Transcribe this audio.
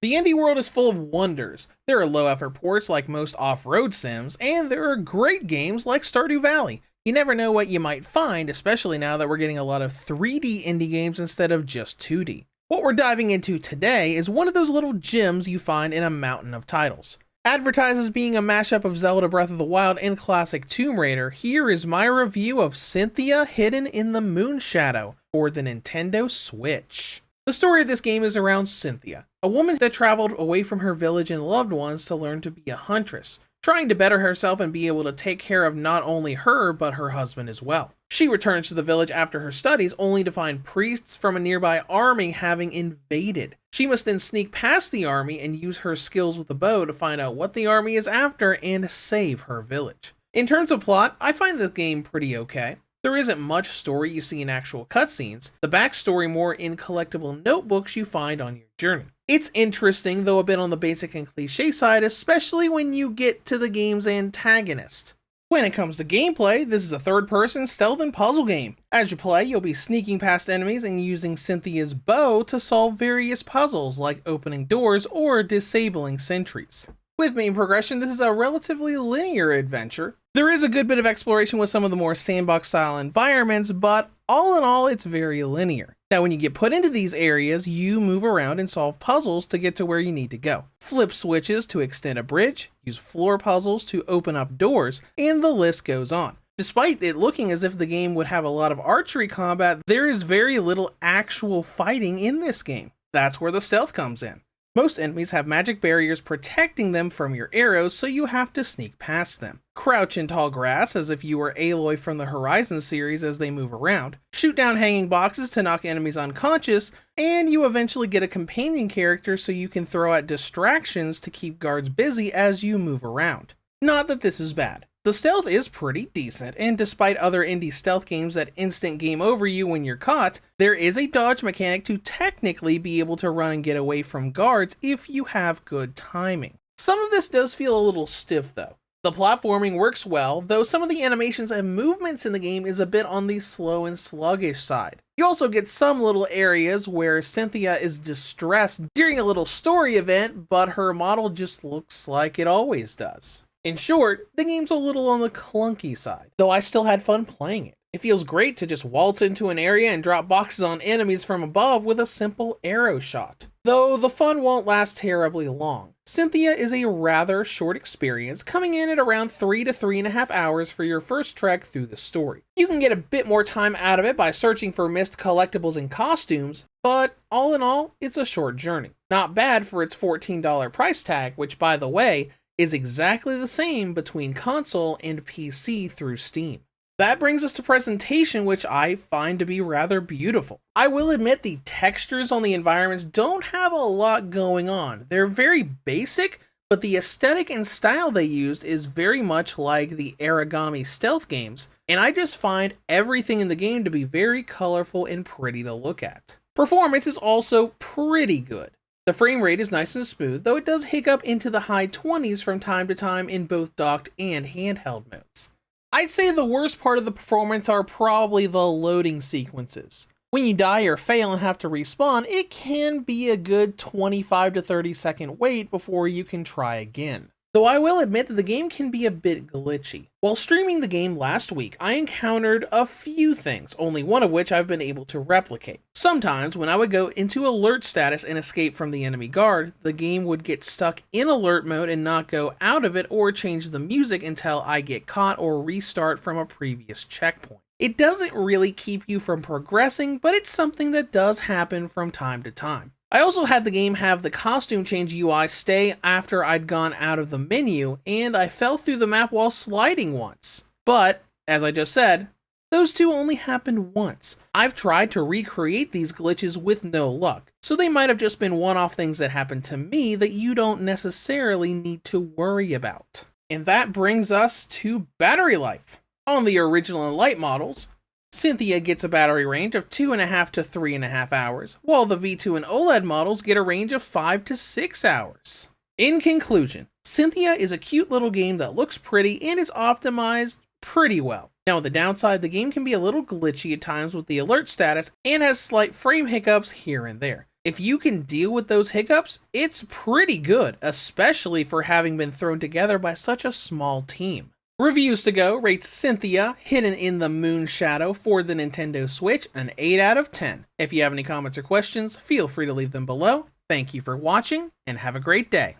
The indie world is full of wonders. There are low-effort ports like most off-road sims, and there are great games like Stardew Valley. You never know what you might find, especially now that we're getting a lot of 3D indie games instead of just 2D. What we're diving into today is one of those little gems you find in a mountain of titles. Advertised as being a mashup of Zelda Breath of the Wild and classic Tomb Raider, here is my review of Cynthia hidden in the Moonshadow for the Nintendo Switch. The story of this game is around Cynthia, a woman that traveled away from her village and loved ones to learn to be a huntress, trying to better herself and be able to take care of not only her, but her husband as well. She returns to the village after her studies only to find priests from a nearby army having invaded. She must then sneak past the army and use her skills with a bow to find out what the army is after and save her village. In terms of plot, I find this game pretty okay. There isn't much story you see in actual cutscenes, the backstory more in collectible notebooks you find on your journey. It's interesting, though a bit on the basic and cliche side, especially when you get to the game's antagonist. When it comes to gameplay, this is a third-person stealth and puzzle game. As you play, you'll be sneaking past enemies and using Cynthia's bow to solve various puzzles, like opening doors or disabling sentries. With main progression, this is a relatively linear adventure. There is a good bit of exploration with some of the more sandbox-style environments, but all in all, it's very linear. Now, when you get put into these areas, you move around and solve puzzles to get to where you need to go. Flip switches to extend a bridge, use floor puzzles to open up doors, and the list goes on. Despite it looking as if the game would have a lot of archery combat, there is very little actual fighting in this game. That's where the stealth comes in. Most enemies have magic barriers protecting them from your arrows, so you have to sneak past them. Crouch in tall grass as if you were Aloy from the Horizon series as they move around. Shoot down hanging boxes to knock enemies unconscious, and you eventually get a companion character so you can throw out distractions to keep guards busy as you move around. Not that this is bad. The stealth is pretty decent, and despite other indie stealth games that instant game over you when you're caught, there is a dodge mechanic to technically be able to run and get away from guards if you have good timing. Some of this does feel a little stiff though. The platforming works well, though some of the animations and movements in the game is a bit on the slow and sluggish side. You also get some little areas where Cynthia is distressed during a little story event, but her model just looks like it always does. In short, the game's a little on the clunky side, though I still had fun playing it. It feels great to just waltz into an area and drop boxes on enemies from above with a simple arrow shot. Though the fun won't last terribly long. Cynthia is a rather short experience, coming in at around 3 to 3.5 hours for your first trek through the story. You can get a bit more time out of it by searching for missed collectibles and costumes, but all in all, it's a short journey. Not bad for its $14 price tag, which by the way, is exactly the same between console and PC through Steam. That brings us to presentation, which I find to be rather beautiful. I will admit the textures on the environments don't have a lot going on. They're very basic, but the aesthetic and style they used is very much like the origami stealth games, and I just find everything in the game to be very colorful and pretty to look at. Performance is also pretty good. The frame rate is nice and smooth, though it does hiccup into the high 20s from time to time in both docked and handheld modes. I'd say the worst part of the performance are probably the loading sequences. When you die or fail and have to respawn, it can be a good 25 to 30 second wait before you can try again. Though I will admit that the game can be a bit glitchy. While streaming the game last week, I encountered a few things, only one of which I've been able to replicate. Sometimes, when I would go into alert status and escape from the enemy guard, the game would get stuck in alert mode and not go out of it or change the music until I get caught or restart from a previous checkpoint. It doesn't really keep you from progressing, but it's something that does happen from time to time. I also had the game have the costume change UI stay after I'd gone out of the menu, and I fell through the map while sliding once. But, as I just said, those two only happened once. I've tried to recreate these glitches with no luck, so they might have just been one-off things that happened to me that you don't necessarily need to worry about. And that brings us to battery life. On the original and light models, Cynthia gets a battery range of 2.5 to 3.5 hours, while the V2 and OLED models get a range of 5 to 6 hours. In conclusion, Cynthia is a cute little game that looks pretty and is optimized pretty well. Now, on the downside, the game can be a little glitchy at times with the alert status and has slight frame hiccups here and there. If you can deal with those hiccups, it's pretty good, especially for having been thrown together by such a small team. Reviews to Go rates Cynthia, Hidden in the Moonshadow for the Nintendo Switch, an 8 out of 10. If you have any comments or questions, feel free to leave them below. Thank you for watching, and have a great day.